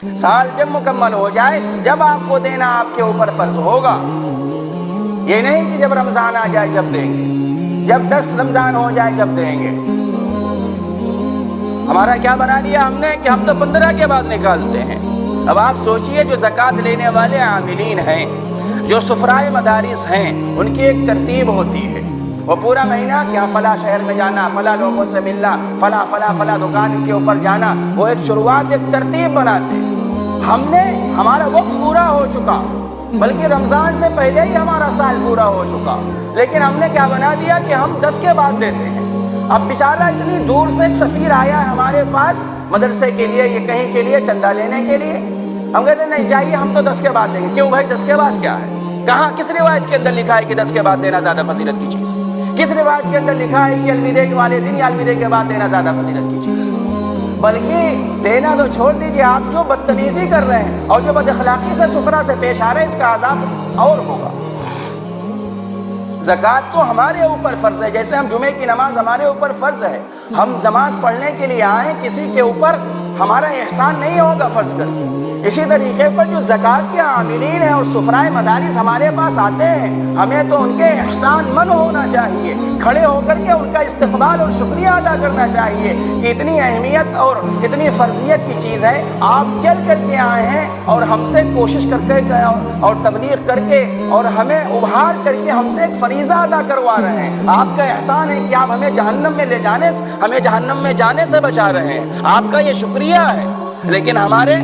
سال جب مکمل ہو جائے جب آپ کو دینا آپ کے اوپر فرض ہوگا. یہ نہیں کہ جب رمضان آ جائے جب دیں گے، جب 10 رمضان ہو جائے جب دیں گے. ہمارا کیا بنا دیا ہم نے کہ ہم تو 15 کے بعد نکالتے ہیں. اب آپ سوچئے جو زکوٰۃ لینے والے عاملین ہیں، جو سفرائے مدارس ہیں، ان کی ایک ترتیب ہوتی ہے. وہ پورا مہینہ کیا فلاں شہر میں جانا، فلاں لوگوں سے ملنا، فلاں دکان کے اوپر جانا، وہ ایک شروعات ایک ترتیب بناتے ہیں. ہمارا وقت پورا ہو چکا، بلکہ رمضان سے پہلے ہی ہمارا سال پورا ہو چکا، لیکن ہم نے کیا بنا دیا کہ ہم 10 کے بعد دیتے ہیں. اب بیچارہ اتنی دور سے ایک سفیر آیا ہے ہمارے پاس مدرسے کے لیے، یہ کہیں کے لیے چندہ لینے کے لیے. ہم کہتے ہیں نہیں چاہیے، ہم تو 10 کے بعد دیں گے. کیوں بھائی 10 کے بعد کیا ہے؟ کہاں کس روایت کے اندر لکھا ہے کہ 10 کے بعد دینا زیادہ فضیلت کی چیز ہے؟ کس روایت کے اندر لکھا ہے کہ الوداع والے دن یا الوداع کے بعد دینا زیادہ فضیلت کی چیز ہے؟ بلکہ دینا تو چھوڑ دیجیے، آپ جو بدتمیزی کر رہے ہیں اور جو بد اخلاقی سے سفرا سے پیش آ رہے ہیں، اس کا عذاب اور ہوگا. زکوٰۃ تو ہمارے اوپر فرض ہے، جیسے ہم جمعے کی نماز ہمارے اوپر فرض ہے. ہم نماز پڑھنے کے لیے آئیں، کسی کے اوپر ہمارا احسان نہیں ہوگا فرض کر. اسی طریقے پر جو زکوٰۃ کے عاملین ہیں اور سفرائے مدارس ہمارے پاس آتے ہیں، ہمیں تو ان کے احسان مند ہونا چاہیے، کھڑے ہو کر کے ان کا استقبال اور شکریہ ادا کرنا چاہیے کہ اتنی اہمیت اور اتنی فرضیت کی چیز ہے. آپ چل کر کے آئے ہیں اور ہم سے کوشش کر کے اور تبلیغ کر کے اور ہمیں ابھار کر کے ہم سے ایک فریضہ ادا کروا رہے ہیں. آپ کا احسان ہے کہ آپ ہمیں جہنم میں جانے سے بچا رہے ہیں. آپ کا یہ شکریہ ہے. لیکن ہمارے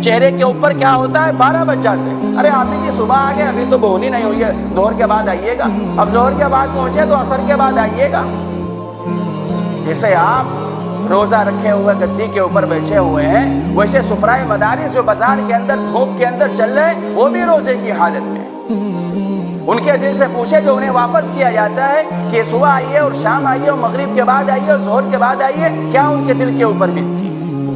چہرے کے اوپر کیا ہوتا ہے؟ 12 بج جاتے ہیں. ارے آپ کی صبح آ گئے، ابھی تو بہنی نہیں ہوئی ہے، ظہر کے بعد آئیے گا. اب ظہر کے بعد پہنچے تو عصر کے بعد آئیے گا. جیسے آپ روزہ رکھے ہوئے گدی کے اوپر بیٹھے ہوئے ہیں، ویسے سفرائے مدارس جو بازار کے اندر دھوپ کے اندر چل رہے ہیں، وہ بھی روزے کی حالت میں. ان کے دل سے پوچھے جو انہیں واپس کیا جاتا ہے کہ صبح آئیے اور شام آئیے اور مغرب کے بعد آئیے اور ظہر کے بعد آئیے، کیا ان کے دل کے اوپر بیتتی؟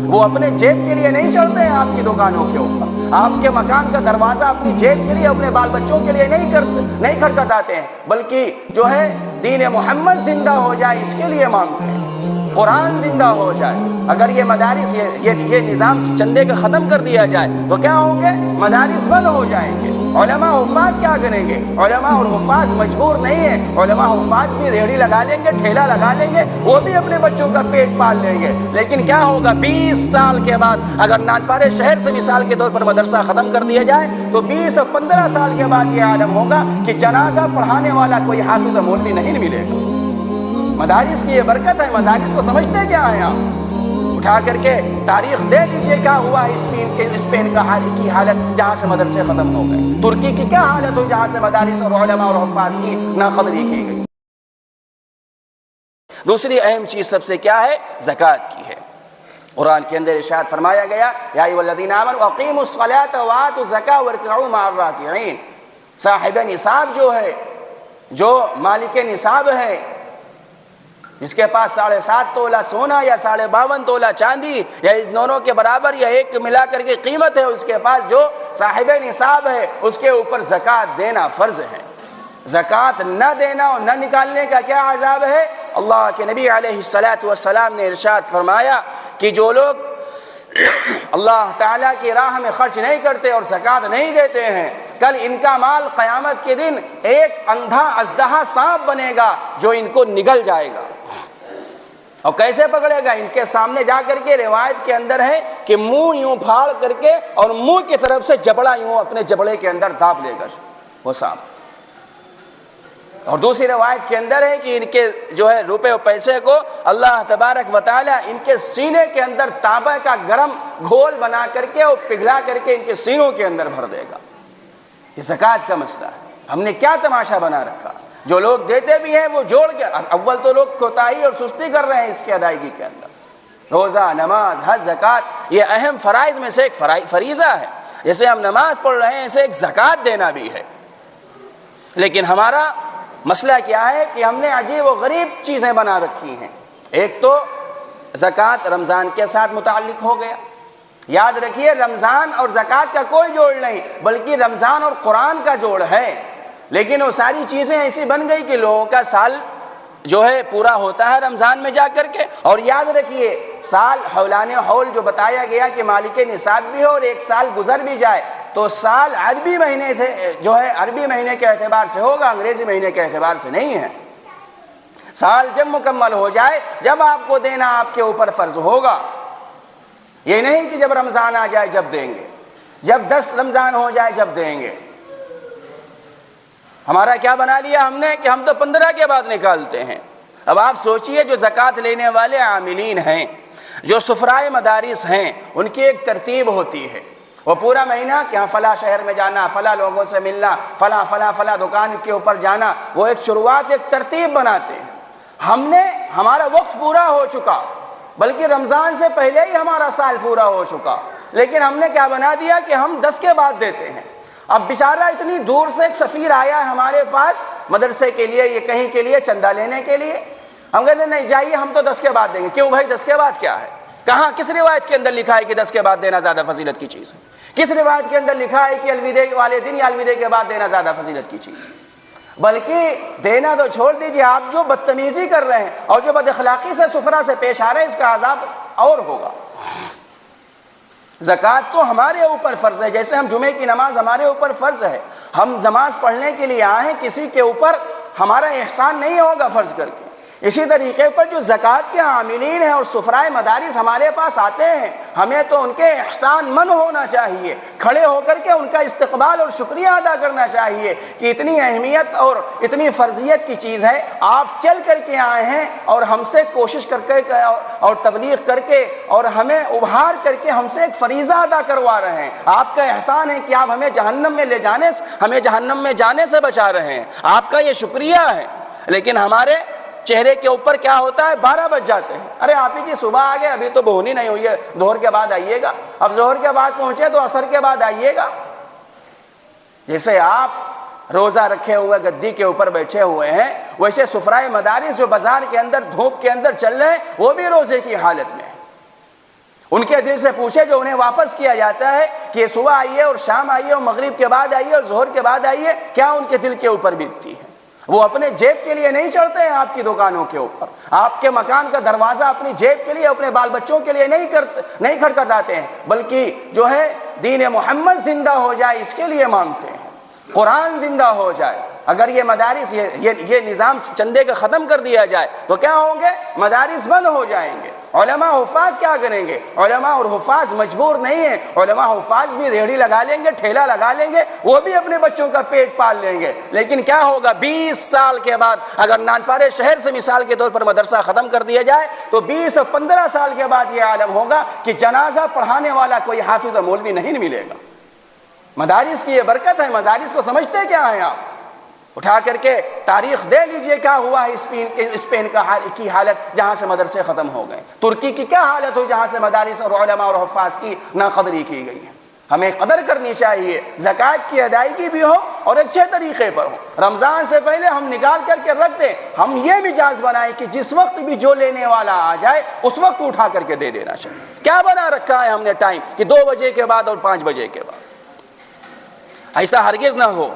وہ اپنے جیب کے لیے نہیں چڑھتے ہیں آپ کی دکانوں کے اوپر، آپ کے مکان کا دروازہ اپنی جیب کے لیے، اپنے بال بچوں کے لیے نہیں کھٹکھٹاتے ہیں، بلکہ جو ہے دین محمد زندہ ہو جائے اس کے لیے مانگتے ہیں، قرآن زندہ ہو جائے. اگر یہ مدارس یہ نظام چندے کا ختم کر دیا جائے تو کیا ہوں گے؟ مدارس بند ہو جائیں گے. علماء حفاظ کیا کریں گے؟ علماء اور حفاظ مجبور نہیں ہیں. علماء حفاظ بھی ریڑھی لگا لیں گے، ٹھیلا لگا لیں گے، وہ بھی اپنے بچوں کا پیٹ پال لیں گے. لیکن کیا ہوگا 20 سال کے بعد؟ اگر نانپارے شہر سے مثال کے طور پر مدرسہ ختم کر دیا جائے تو 20 اور 15 سال کے بعد یہ عالم ہوگا کہ جنازہ پڑھانے والا کوئی حافظ مولوی نہیں ملے گا. مدارس کی یہ برکت ہے. مدارس کو سمجھتے کیا ہیں آپ؟ اٹھا کر کے تاریخ دے دیجئے کیا ہوا اسپین کا کی حالت جہاں سے مدرسے ختم ہو گئے. ترکی کی کیا حالت ہوئی جہاں سے مدارس اور علماء اور حفاظ کی ناقدری کی گئی. دوسری اہم چیز سب سے کیا ہے؟ زکوٰۃ کی ہے. قرآن کے اندر ارشاد فرمایا گیا یا ایھا الذین آمنوا اقیموا الصلاۃ وآتوا الزکاۃ وارکعوا مع الراکعین. صاحب نصاب جو ہے، جو مالک نصاب ہے، جس کے پاس 7.5 تولہ سونا یا 52.5 تولہ چاندی یا اس دونوں کے برابر یا ایک ملا کر کے قیمت ہے، اس کے پاس جو صاحب نصاب ہے، اس کے اوپر زکوٰۃ دینا فرض ہے. زکوٰۃ نہ دینا اور نہ نکالنے کا کیا عذاب ہے؟ اللہ کے نبی علیہ الصلاۃ والسلام نے ارشاد فرمایا کہ جو لوگ اللہ تعالیٰ کی راہ میں خرچ نہیں کرتے اور زکوٰۃ نہیں دیتے ہیں، کل ان کا مال قیامت کے دن ایک اندھا اژدہا سانپ بنے گا جو ان کو نگل جائے گا. اور کیسے پکڑے گا؟ ان کے سامنے جا کر کے روایت کے اندر ہے کہ منہ یوں پھاڑ کر کے اور منہ کی طرف سے جبڑا یوں اپنے جبڑے کے اندر داب لے گا وہ سانپ. اور دوسری روایت کے اندر ہے کہ ان کے جو ہے روپے و پیسے کو اللہ تبارک و تعالی ان کے سینے کے اندر تانبے کا گرم گھول بنا کر کے اور پگھلا کر کے ان کے سینوں کے اندر بھر دے گا. یہ زکوٰۃ کا مسئلہ ہے. ہم نے کیا تماشا بنا رکھا؟ جو لوگ دیتے بھی ہیں وہ جوڑ کے، اول تو لوگ کوتاہی اور سستی کر رہے ہیں اس کی ادائیگی کے اندر. روزہ، نماز، حج، زکوٰۃ یہ اہم فرائض میں سے ایک فریضہ ہے. جیسے ہم نماز پڑھ رہے ہیں ایسے ایک زکوٰۃ دینا بھی ہے. لیکن ہمارا مسئلہ کیا ہے کہ ہم نے عجیب و غریب چیزیں بنا رکھی ہیں. ایک تو زکوٰۃ رمضان کے ساتھ متعلق ہو گیا. یاد رکھیے رمضان اور زکوٰۃ کا کوئی جوڑ نہیں، بلکہ رمضان اور قرآن کا جوڑ ہے. لیکن وہ ساری چیزیں ایسی بن گئی کہ لوگوں کا سال جو ہے پورا ہوتا ہے رمضان میں جا کر کے. اور یاد رکھیے سال حولان حول جو بتایا گیا کہ مالک نصاب بھی ہو اور ایک سال گزر بھی جائے تو سال عربی مہینے جو ہے عربی مہینے کے اعتبار سے ہوگا، انگریزی مہینے کے اعتبار سے نہیں ہے۔ سال جب مکمل ہو جائے جب آپ کو دینا آپ کے اوپر فرض ہوگا، یہ نہیں کہ جب رمضان آ جائے جب دیں گے، جب 10 رمضان ہو جائے جب دیں گے۔ ہمارا کیا بنا لیا ہم نے کہ ہم تو 15 کے بعد نکالتے ہیں۔ اب آپ سوچئے جو زکوٰۃ لینے والے عاملین ہیں، جو سفرائے مدارس ہیں، ان کی ایک ترتیب ہوتی ہے، وہ پورا مہینہ کہ ہاں فلاں شہر میں جانا، فلاں لوگوں سے ملنا، فلاں دکان کے اوپر جانا، وہ ایک شروعات ایک ترتیب بناتے ہیں۔ ہمارا وقت پورا ہو چکا، بلکہ رمضان سے پہلے ہی ہمارا سال پورا ہو چکا، لیکن ہم نے کیا بنا دیا کہ ہم 10 کے بعد دیتے ہیں۔ اب بیچارہ اتنی دور سے ایک سفیر آیا ہے ہمارے پاس مدرسے کے لیے، یہ کہیں کے لیے چندہ لینے کے لیے، ہم کہتے ہیں نہیں جائیے ہم تو 10 کے بعد دیں گے۔ کیوں بھائی 10 کے بعد کیا ہے؟ کہاں کس روایت کے اندر لکھا ہے کہ 10 کے بعد دینا زیادہ فضیلت کی چیز ہے؟ کس روایت کے اندر لکھا ہے کہ الوداع والے دن یا الوداع کے بعد دینا زیادہ فضیلت کی چیز ہے؟ بلکہ دینا تو چھوڑ دیجیے، آپ جو بدتمیزی کر رہے ہیں اور جو بد اخلاقی سے سفرا سے پیش آ رہے ہیں اس کا عذاب اور ہوگا۔ زکوٰۃ تو ہمارے اوپر فرض ہے، جیسے ہم جمعے کی نماز ہمارے اوپر فرض ہے، ہم نماز پڑھنے کے لیے آئے ہیں، کسی کے اوپر ہمارا احسان نہیں ہوگا فرض کر کے۔ اسی طریقے پر جو زکوٰۃ کے عاملین ہیں اور سفرائے مدارس ہمارے پاس آتے ہیں، ہمیں تو ان کے احسان من ہونا چاہیے، کھڑے ہو کر کے ان کا استقبال اور شکریہ ادا کرنا چاہیے کہ اتنی اہمیت اور اتنی فرضیت کی چیز ہے، آپ چل کر کے آئے ہیں اور ہم سے کوشش کر کے اور تبلیغ کر کے اور ہمیں ابھار کر کے ہم سے ایک فریضہ ادا کروا رہے ہیں۔ آپ کا احسان ہے کہ آپ ہمیں جہنم میں جانے سے بچا رہے ہیں، آپ کا یہ شکریہ ہے۔ لیکن ہمارے چہرے کے اوپر کیا ہوتا ہے؟ 12 بج جاتے ہیں، ارے آپ ہی کی صبح آ گئے، ابھی تو بہنی نہیں ہوئی ہے، ظہر کے بعد آئیے گا، اب ظہر کے بعد پہنچے تو عصر کے بعد آئیے گا۔ جیسے آپ روزہ رکھے ہوئے گدی کے اوپر بیٹھے ہوئے ہیں، ویسے سفرائے مدارس جو بازار کے اندر دھوپ کے اندر چل رہے ہیں وہ بھی روزے کی حالت میں ہیں۔ ان کے دل سے پوچھے جو انہیں واپس کیا جاتا ہے کہ صبح آئیے اور شام آئیے اور مغرب کے بعد آئیے اور ظہر کے بعد آئیے، کیا ان کے دل کے اوپر بیتتی ہے؟ وہ اپنے جیب کے لیے نہیں چڑھتے ہیں آپ کی دکانوں کے اوپر، آپ کے مکان کا دروازہ اپنی جیب کے لیے، اپنے بال بچوں کے لیے نہیں کھٹکھٹاتے ہیں، بلکہ جو ہے دین محمد زندہ ہو جائے اس کے لیے مانگتے ہیں، قرآن زندہ ہو جائے۔ اگر یہ مدارس یہ نظام چندے کا ختم کر دیا جائے تو کیا ہوں گے؟ مدارس بند ہو جائیں گے۔ علماء حفاظ کیا کریں گے؟ علماء اور حفاظ مجبور نہیں ہیں، علماء حفاظ بھی ریہڑی لگا لیں گے، ٹھیلا لگا لیں گے، وہ بھی اپنے بچوں کا پیٹ پال لیں گے۔ لیکن کیا ہوگا 20 سال کے بعد اگر نانپارے شہر سے مثال کے طور پر مدرسہ ختم کر دیا جائے تو 20 اور 15 سال کے بعد یہ عالم ہوگا کہ جنازہ پڑھانے والا کوئی حافظ اور مولوی نہیں ملے گا۔ مدارس کی یہ برکت ہے، مدارس کو سمجھتے کیا ہیں آپ؟ اٹھا کر کے تاریخ دے لیجئے کیا ہوا ہے اسپین کی حالت جہاں سے مدرسے ختم ہو گئے، ترکی کی کیا حالت ہوئی جہاں سے مدارس اور علماء اور حفاظ کی ناقدری کی گئی ہے۔ ہمیں قدر کرنی چاہیے، زکوٰۃ کی ادائیگی بھی ہو اور اچھے طریقے پر ہو۔ رمضان سے پہلے ہم نکال کر کے رکھ دیں، ہم یہ مزاج بنائیں کہ جس وقت بھی جو لینے والا آ جائے اس وقت اٹھا کر کے دے دینا چاہیے۔ کیا بنا رکھا ہے ہم نے ٹائم کہ 2 بجے کے بعد اور 5 بجے کے بعد؟ ایسا ہرگز نہ ہو۔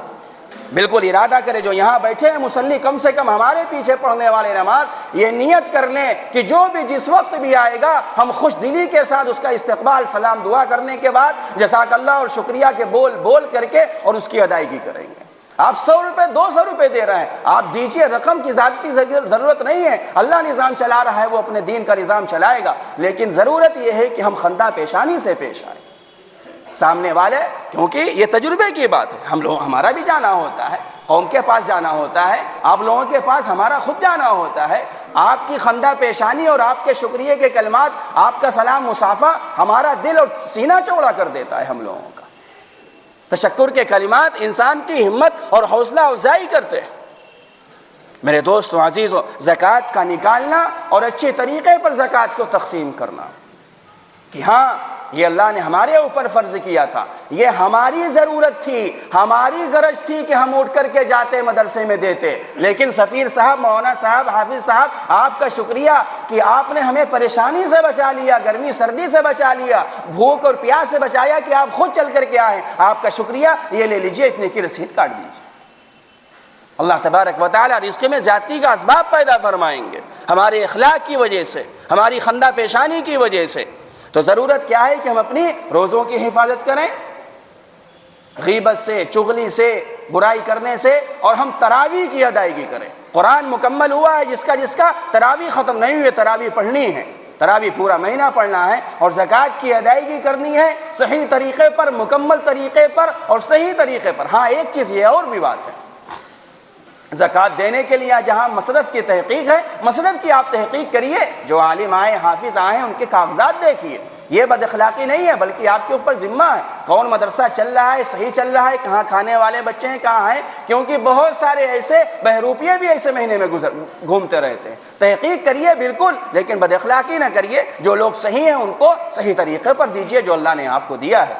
بالکل ارادہ کرے جو یہاں بیٹھے ہیں مصلی، کم سے کم ہمارے پیچھے پڑھنے والے نماز یہ نیت کر لیں کہ جو بھی جس وقت بھی آئے گا ہم خوش دلی کے ساتھ اس کا استقبال، سلام دعا کرنے کے بعد جزاک اللہ اور شکریہ کے بول کر کے اور اس کی ادائیگی کریں گے۔ آپ 100 روپے 200 روپے دے رہے ہیں، آپ دیجئے، رقم کی ذاتی ضرورت نہیں ہے، اللہ نظام چلا رہا ہے، وہ اپنے دین کا نظام چلائے گا، لیکن ضرورت یہ ہے کہ ہم خندہ پیشانی سے پیش آئیں سامنے والے، کیونکہ یہ تجربے کی بات ہے، ہمارا بھی جانا ہوتا ہے، قوم کے پاس جانا ہوتا ہے، آپ لوگوں کے پاس ہمارا خود جانا ہوتا ہے۔ آپ کی خندہ پیشانی اور آپ کے شکریہ کے کلمات، آپ کا سلام مصافہ ہمارا دل اور سینہ چوڑا کر دیتا ہے۔ ہم لوگوں کا تشکر کے کلمات انسان کی ہمت اور حوصلہ افزائی کرتے ہیں۔ میرے دوستو عزیزو، زکوٰۃ کا نکالنا اور اچھے طریقے پر زکوٰۃ کو تقسیم کرنا کہ ہاں یہ اللہ نے ہمارے اوپر فرض کیا تھا، یہ ہماری ضرورت تھی، ہماری غرض تھی کہ ہم اٹھ کر کے جاتے مدرسے میں دیتے، لیکن سفیر صاحب، مولانا صاحب، حافظ صاحب، آپ کا شکریہ کہ آپ نے ہمیں پریشانی سے بچا لیا، گرمی سردی سے بچا لیا، بھوک اور پیاس سے بچایا کہ آپ خود چل کر کے آئے، آپ کا شکریہ، یہ لے لیجئے، اتنے کی رسید کاٹ دیجیے۔ اللہ تبارک و تعالیٰ رزق میں زیادتی کا اسباب پیدا فرمائیں گے ہمارے اخلاق کی وجہ سے، ہماری خندہ پیشانی کی وجہ سے۔ تو ضرورت کیا ہے کہ ہم اپنی روزوں کی حفاظت کریں، غیبت سے، چغلی سے، برائی کرنے سے، اور ہم تراویح کی ادائیگی کریں۔ قرآن مکمل ہوا ہے، جس کا تراویح ختم نہیں ہوئی، تراویح پڑھنی ہے، تراویح پورا مہینہ پڑھنا ہے، اور زکوٰۃ کی ادائیگی کرنی ہے صحیح طریقے پر، مکمل طریقے پر اور صحیح طریقے پر۔ ہاں ایک چیز یہ اور بھی بات ہے، زکوٰۃ دینے کے لیے جہاں مصرف کی تحقیق ہے، مصرف کی آپ تحقیق کریے، جو عالم آئے، حافظ آئے، ان کے کاغذات دیکھیے۔ یہ بد اخلاقی نہیں ہے، بلکہ آپ کے اوپر ذمہ ہے، کون مدرسہ چل رہا ہے، صحیح چل رہا ہے، کہاں کھانے والے بچے ہیں، کہاں ہیں، کیونکہ بہت سارے ایسے بہروپیے بھی ایسے مہینے میں گھومتے رہتے ہیں۔ تحقیق کریے بالکل، لیکن بد اخلاقی نہ کریے، جو لوگ صحیح ہیں ان کو صحیح طریقے پر دیجیے جو اللہ نے آپ کو دیا ہے۔